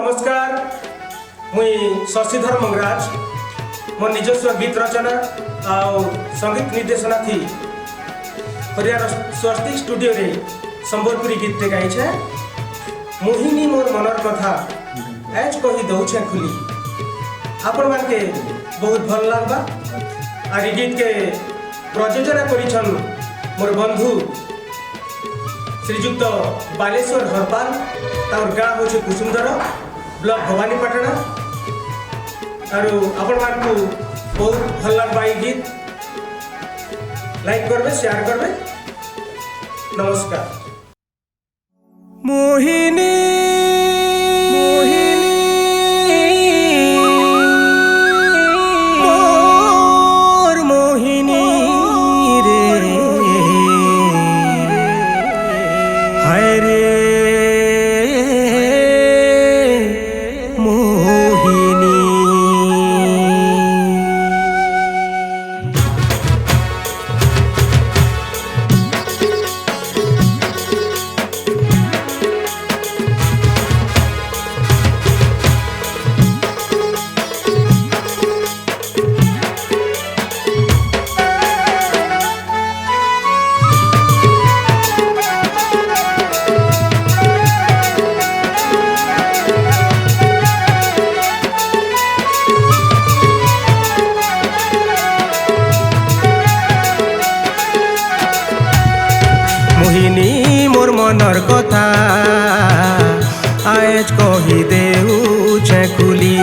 नमस्कार मुई शशिधर मंगराज मो निजस्व गीत रचना आउ संगीत निर्देशना थी हरियाणा स्वस्तिक स्टूडियो रे संबलपुरी गीत गाई छे। मोहिनी मोर मनर कथा आज कही दौछे खुली आपण मानके बहुत भल लागबा। आ गीत के प्रयोजना करिछन मोर बंधु श्रीजुक्त बालेश्वर हरपाल तार गाँ हूँ कुसुमदर ब्लॉक भवानीपाटना आरु आपण मानकु बहुत भल लागबा। गीत लाइक करबे शेयर करबे। नमस्कार। मोहिनी मोहिनी मोर मनर कथा आज कही देउछे खुली।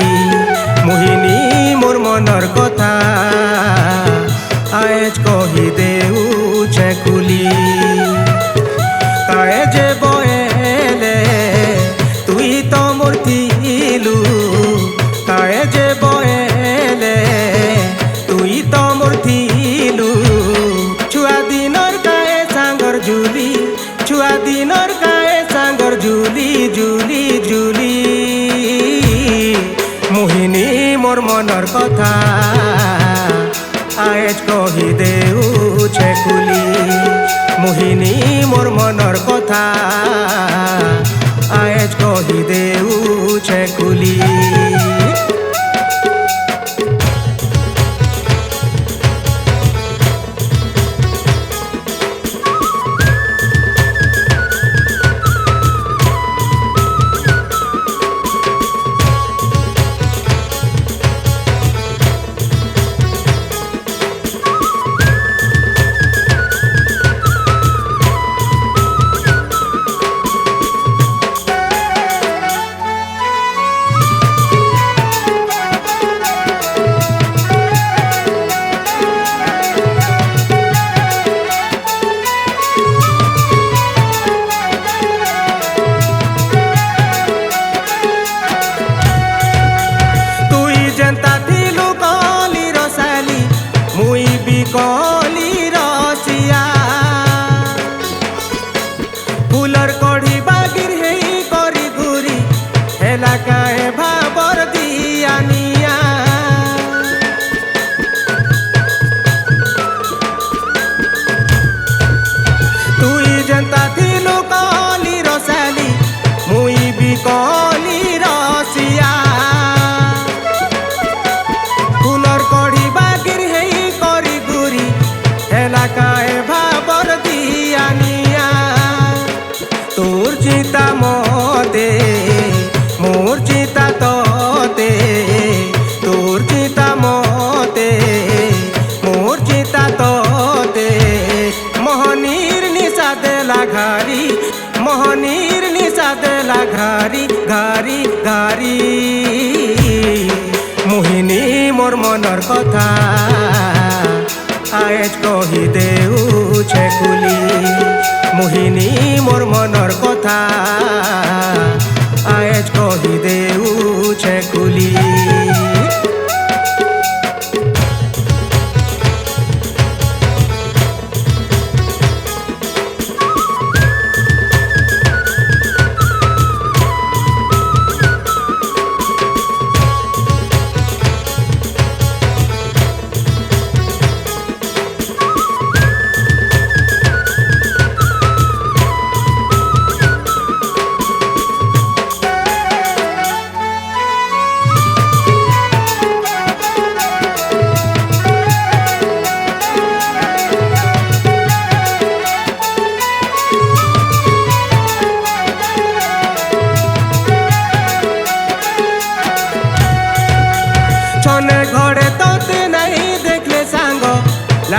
मोहिनी मोर मनर कथा आज कही देउछे खुली। काए जे बएले तुई तो मोर थिलु। काए जे बएले तुई तो मोर थिलु। छुआ दिनर काए सांगर जुली। छुआ दिनर काए सांगर जुली जुली जुली। मोहिनी मोर मनर कथा आज कही देउछे खुली। मोहिनी मोर मनर कथा आज कही देउछे खुली। कली रसिया फुलर कढ़ी बागिर हेई करी घुरी हेला काहे भाबर दियानिया। तुई जनता थिलु कली रसाली मुई भी कली रसिया। फुलर कढ़ी बागिर हेई काए भाबर दियानिया। तोर चिता मते मोर चिता तोते। तोर चिता मते मोर चिता तोते। मोहनीर निशा देला घारी। मोहनीर निशा देला घारी घारी घारी। मोहिनी मोर मनर कथा आज कही देउछे खुली। मोहिनी मोर मनर कथा आज कही देउछे खुली।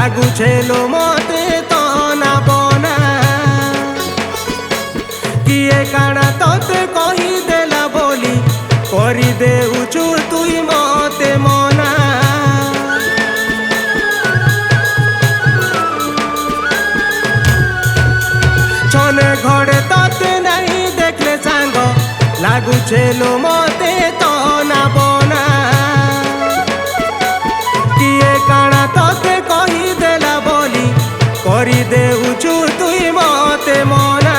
ଲାଗୁଛେ ଲୋ ମତେ ତ ନା ବନା କିଏ କାଣା ତତେ କହିଦେଲା ବୋଲି କରିଦେଉଛୁ ତୁଇ ମତେ ମନା ଛନେ ଘରେ ତତେ ନାହିଁ ଦେଖିଲେ ସାଙ୍ଗ ଲାଗୁଛେ ଲୋ ମତେ ତ ନା ବନା କିଏ କାଣା ତତେ କହିଦେଲା ବୋଲି କରିଦେଉଛୁ ତୁଇ ମତେ ମନା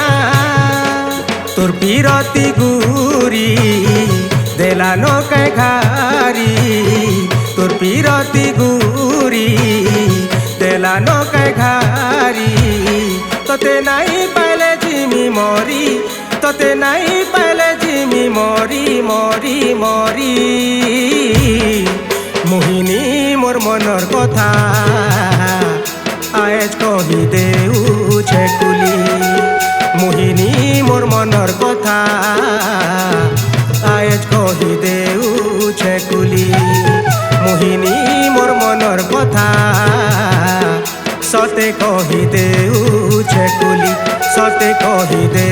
তোর পিরতি গুরি দেলা নৌকায় ঘারি তোর পিরতি গুরি দেলা নৌকায় ঘারি তোতে নাই পাইলে জিমি মরি তোতে নাই পাইলে জিমি মরি মরি মরি মোহিনী মোর মনর কথা আজ কহি দেউছে কুলি মোহিনী মোর মনর কথা আজ কহি দেউছে কুলি মোহিনী মোর মনর কথা সতে কহি দেউছে কুলি সতে কহি দে